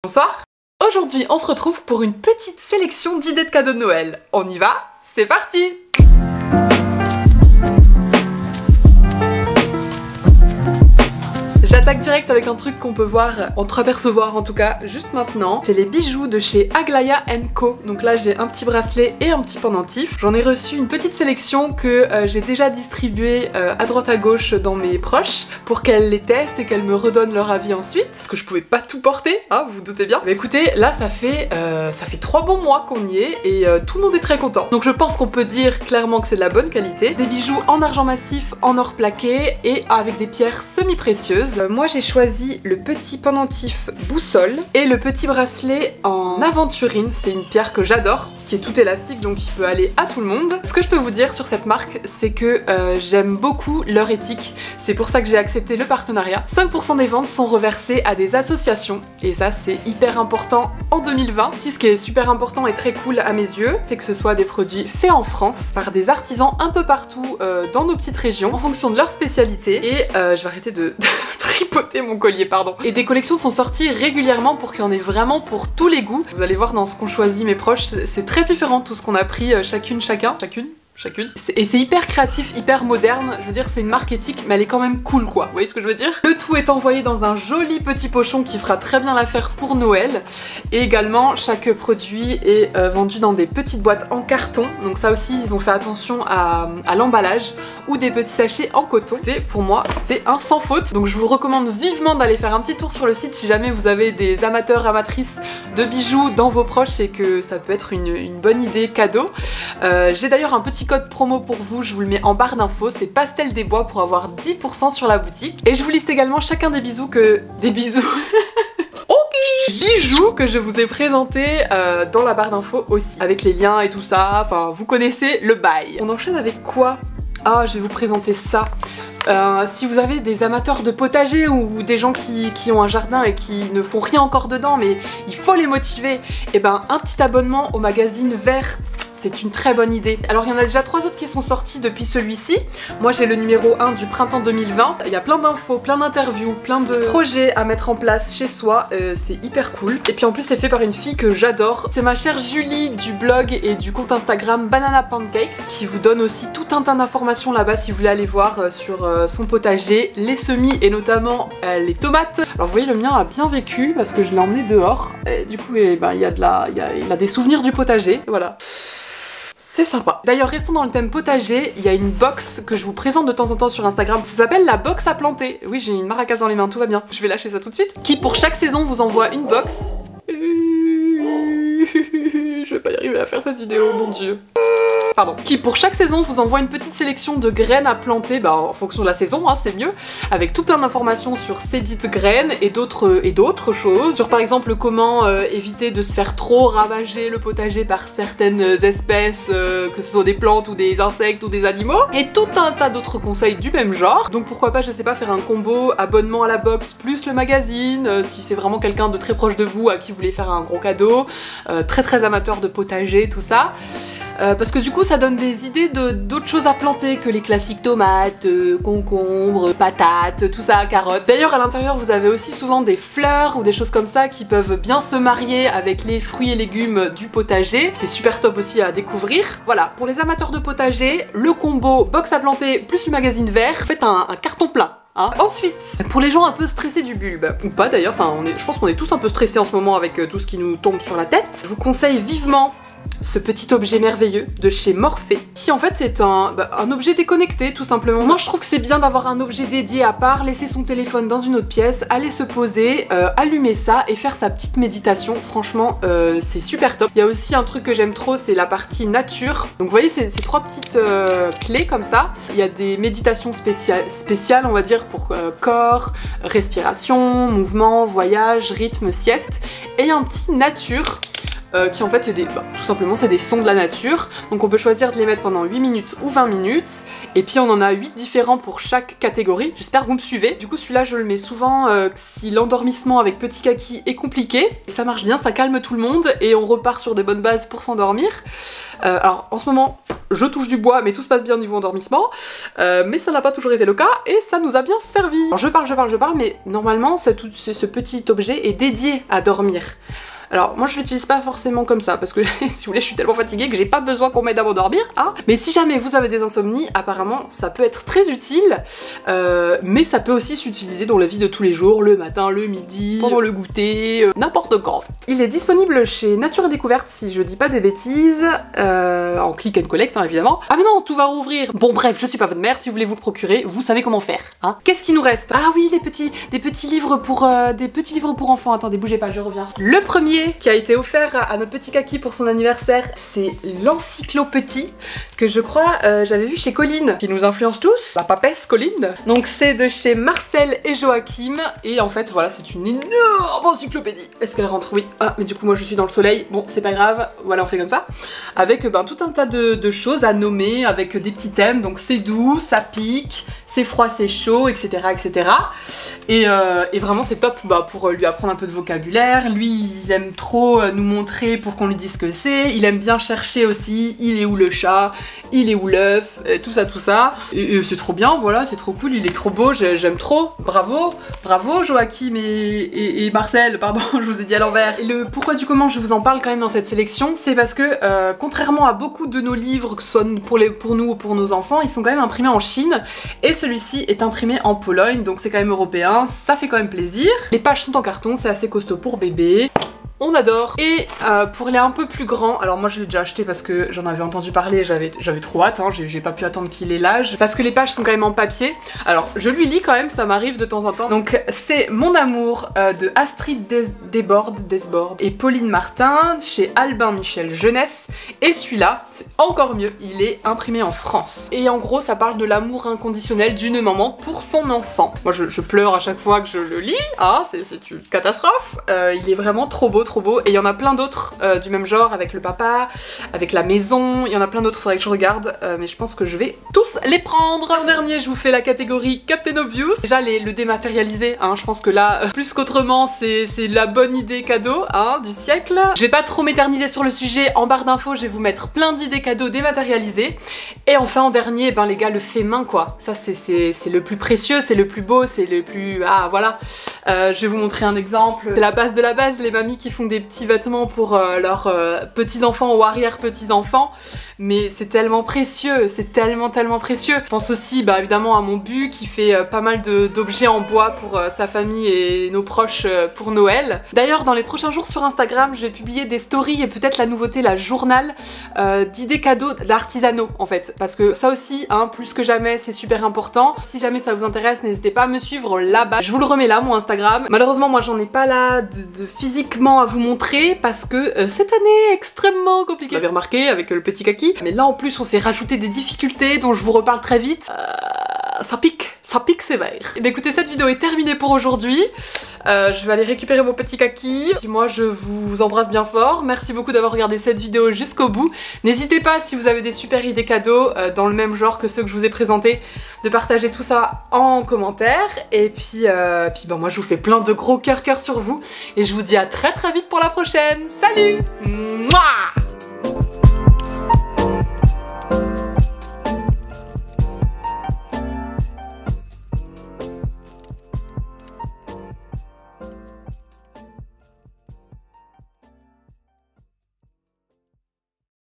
Bonsoir. Aujourd'hui on se retrouve pour une petite sélection d'idées de cadeaux de Noël. On y va? C'est parti! J'attaque direct avec un truc qu'on peut voir, entreapercevoir en tout cas, juste maintenant. C'est les bijoux de chez Aglaia & Co. Donc là j'ai un petit bracelet et un petit pendentif. J'en ai reçu une petite sélection que j'ai déjà distribuée à droite à gauche dans mes proches pour qu'elles les testent et qu'elles me redonnent leur avis ensuite. Parce que je pouvais pas tout porter, hein, vous vous doutez bien. Mais écoutez, là ça fait 3 bons mois qu'on y est et tout le monde est très content. Donc je pense qu'on peut dire clairement que c'est de la bonne qualité. Des bijoux en argent massif, en or plaqué et avec des pierres semi-précieuses. Moi j'ai choisi le petit pendentif boussole et le petit bracelet en aventurine. C'est une pierre que j'adore, qui est tout élastique donc qui peut aller à tout le monde. Ce que je peux vous dire sur cette marque, c'est que j'aime beaucoup leur éthique. C'est pour ça que j'ai accepté le partenariat. 5% des ventes sont reversées à des associations et ça c'est hyper important en 2020. Aussi ce qui est super important et très cool à mes yeux, c'est que ce soit des produits faits en France par des artisans un peu partout dans nos petites régions en fonction de leur spécialité. Et je vais arrêter de tripoter mon collier, pardon. Et des collections sont sorties régulièrement pour qu'il y en ait vraiment pour tous les goûts. Vous allez voir dans ce qu'ont choisi mes proches, c'est très différent tout ce qu'on a pris chacune. Et c'est hyper créatif, hyper moderne. Je veux dire, c'est une marque éthique, mais elle est quand même cool, quoi. Vous voyez ce que je veux dire? Le tout est envoyé dans un joli petit pochon qui fera très bien l'affaire pour Noël. Et également, chaque produit est vendu dans des petites boîtes en carton. Donc ça aussi, ils ont fait attention à l'emballage ou des petits sachets en coton. Et pour moi, c'est un sans faute. Donc je vous recommande vivement d'aller faire un petit tour sur le site si jamais vous avez des amateurs, amatrices de bijoux dans vos proches et que ça peut être une bonne idée cadeau. J'ai d'ailleurs un petit code promo pour vous, je vous le mets en barre d'infos, c'est Pastel des Bois pour avoir 10% sur la boutique. Et je vous liste également chacun des bijoux que je vous ai présentés dans la barre d'infos aussi, avec les liens et tout ça, enfin vous connaissez le bail. On enchaîne avec quoi? Ah, je vais vous présenter ça. Si vous avez des amateurs de potager ou des gens qui ont un jardin et qui ne font rien encore dedans mais il faut les motiver, et ben un petit abonnement au magazine Vert, c'est une très bonne idée. Alors il y en a déjà 3 autres qui sont sortis depuis celui-ci. Moi j'ai le numéro 1 du printemps 2020. Il y a plein d'infos, plein d'interviews, plein de projets à mettre en place chez soi. C'est hyper cool. Et puis en plus c'est fait par une fille que j'adore. C'est ma chère Julie du blog et du compte Instagram Banana Pancakes qui vous donne aussi tout un tas d'informations là-bas si vous voulez aller voir sur son potager, les semis et notamment les tomates. Alors vous voyez, le mien a bien vécu parce que je l'ai emmené dehors. Et du coup il a des souvenirs du potager. Voilà. C'est sympa. D'ailleurs, restons dans le thème potager, il y a une box que je vous présente de temps en temps sur Instagram. Ça s'appelle la box à planter. Oui, j'ai une maracas dans les mains, tout va bien. Je vais lâcher ça tout de suite. Qui pour chaque saison vous envoie une box. Je vais pas y arriver à faire cette vidéo, mon dieu. Pardon. Qui pour chaque saison vous envoie une petite sélection de graines à planter, en fonction de la saison, hein, c'est mieux, avec tout plein d'informations sur ces dites graines et d'autres choses, sur par exemple comment éviter de se faire trop ravager le potager par certaines espèces, que ce soit des plantes ou des insectes ou des animaux, et tout un tas d'autres conseils du même genre. Donc pourquoi pas, je sais pas, faire un combo abonnement à la box plus le magazine, si c'est vraiment quelqu'un de très proche de vous à qui vous voulez faire un gros cadeau, très amateur de potager, tout ça. Parce que du coup ça donne des idées d'autres choses à planter que les classiques tomates, concombres, patates, tout ça, carottes. D'ailleurs à l'intérieur vous avez aussi souvent des fleurs ou des choses comme ça qui peuvent bien se marier avec les fruits et légumes du potager. C'est super top aussi à découvrir. Voilà, pour les amateurs de potager, le combo box à planter plus le magazine Vert, faites un carton plein. Hein. Ensuite, pour les gens un peu stressés du bulbe, ou pas d'ailleurs, je pense qu'on est tous un peu stressés en ce moment avec tout ce qui nous tombe sur la tête, je vous conseille vivement ce petit objet merveilleux de chez Morphe, qui en fait est un objet déconnecté tout simplement. Moi je trouve que c'est bien d'avoir un objet dédié à part, laisser son téléphone dans une autre pièce, aller se poser, allumer ça et faire sa petite méditation. Franchement c'est super top. Il y a aussi un truc que j'aime trop, c'est la partie nature. Donc vous voyez ces 3 petites clés comme ça. Il y a des méditations spéciales on va dire pour corps, respiration, mouvement, voyage, rythme, sieste. Et il y a un petit nature qui en fait c'est tout simplement c'est des sons de la nature. Donc on peut choisir de les mettre pendant 8 minutes ou 20 minutes. Et puis on en a 8 différents pour chaque catégorie. J'espère que vous me suivez. Du coup celui-là je le mets souvent si l'endormissement avec Petit Kaki est compliqué. Et ça marche bien, ça calme tout le monde et on repart sur des bonnes bases pour s'endormir. Alors en ce moment je touche du bois mais tout se passe bien au niveau endormissement, mais ça n'a pas toujours été le cas et ça nous a bien servi. Alors je parle mais normalement ce petit objet est dédié à dormir. Alors moi je l'utilise pas forcément comme ça parce que si vous voulez je suis tellement fatiguée que j'ai pas besoin qu'on m'aide à m'endormir, hein. Mais si jamais vous avez des insomnies, apparemment ça peut être très utile, mais ça peut aussi s'utiliser dans la vie de tous les jours, le matin, le midi, pendant le goûter, n'importe quand en fait. Il est disponible chez Nature et Découverte si je dis pas des bêtises, en click and collect hein, évidemment. Ah mais non, tout va rouvrir. Bon bref, je suis pas votre mère, si vous voulez vous le procurer, vous savez comment faire, hein. Qu'est-ce qui nous reste? Ah oui, des petits livres pour enfants. Attendez, bougez pas, je reviens. Le premier qui a été offert à notre Petit Kaki pour son anniversaire, c'est l'encyclopédie que je crois j'avais vu chez Colline, qui nous influence tous, la papesse Colline. Donc c'est de chez Marcel et Joachim et en fait voilà c'est une énorme encyclopédie. Est-ce qu'elle rentre? Oui. Ah mais du coup moi je suis dans le soleil, bon c'est pas grave, voilà on fait comme ça. Avec tout un tas de choses à nommer, avec des petits thèmes, donc c'est doux, ça pique, c'est froid, c'est chaud, etc. etc. Et vraiment c'est top pour lui apprendre un peu de vocabulaire. Lui il aime trop nous montrer pour qu'on lui dise ce que c'est, il aime bien chercher aussi, il est où le chat, il est où l'œuf, tout ça. Et c'est trop bien, voilà, c'est trop cool, il est trop beau, j'aime trop, bravo Joachim et Marcel, pardon, je vous ai dit à l'envers. Et le pourquoi du comment je vous en parle quand même dans cette sélection, c'est parce que contrairement à beaucoup de nos livres, que ce soit pour nous ou pour nos enfants, ils sont quand même imprimés en Chine, et celui-ci est imprimé en Pologne, donc c'est quand même européen, ça fait quand même plaisir. Les pages sont en carton, c'est assez costaud pour bébé. On adore. Et pour les un peu plus grands, alors moi je l'ai déjà acheté parce que j'en avais entendu parler, j'avais trop hâte, hein, j'ai pas pu attendre qu'il ait l'âge, parce que les pages sont quand même en papier. Alors je lui lis quand même, ça m'arrive de temps en temps. Donc c'est Mon amour de Astrid Desbordes et Pauline Martin chez Albin Michel Jeunesse. Et celui-là, c'est encore mieux, il est imprimé en France. Et en gros ça parle de l'amour inconditionnel d'une maman pour son enfant. Moi je pleure à chaque fois que je le lis, ah c'est une catastrophe. Il est vraiment trop beau. Et il y en a plein d'autres du même genre, avec le papa, avec la maison, il y en a plein d'autres, faudrait que je regarde, mais je pense que je vais tous les prendre. En dernier, je vous fais la catégorie Captain Obvious. Déjà le dématérialisé, hein, je pense que là, plus qu'autrement, c'est la bonne idée cadeau hein, du siècle. Je vais pas trop m'éterniser sur le sujet, en barre d'infos, je vais vous mettre plein d'idées cadeaux dématérialisées. Et enfin, en dernier, les gars, le fait main quoi. Ça, c'est le plus précieux, c'est le plus beau, c'est le plus... Ah, voilà. Je vais vous montrer un exemple. C'est la base de la base, les mamies qui font des petits vêtements pour leurs petits-enfants ou arrière-petits-enfants, mais c'est tellement précieux, c'est tellement précieux. Je pense aussi évidemment à mon bu qui fait pas mal d'objets en bois pour sa famille et nos proches pour Noël. D'ailleurs dans les prochains jours sur Instagram je vais publier des stories et peut-être la nouveauté, la journal d'idées cadeaux d'artisanaux en fait, parce que ça aussi hein, plus que jamais c'est super important. Si jamais ça vous intéresse n'hésitez pas à me suivre là-bas, je vous le remets là mon Instagram. Malheureusement moi j'en ai pas là de physiquement à vous montrer parce que cette année est extrêmement compliquée. Vous l'avez remarqué avec le Petit Kaki, mais là en plus on s'est rajouté des difficultés dont je vous reparle très vite. Ça pique sévère. Et bien écoutez, cette vidéo est terminée pour aujourd'hui. Je vais aller récupérer mon Petit Kaki. Puis moi je vous embrasse bien fort. Merci beaucoup d'avoir regardé cette vidéo jusqu'au bout. N'hésitez pas si vous avez des super idées cadeaux dans le même genre que ceux que je vous ai présentés, de partager tout ça en commentaire. Et puis moi je vous fais plein de gros cœurs sur vous. Et je vous dis à très vite pour la prochaine. Salut. Mouah.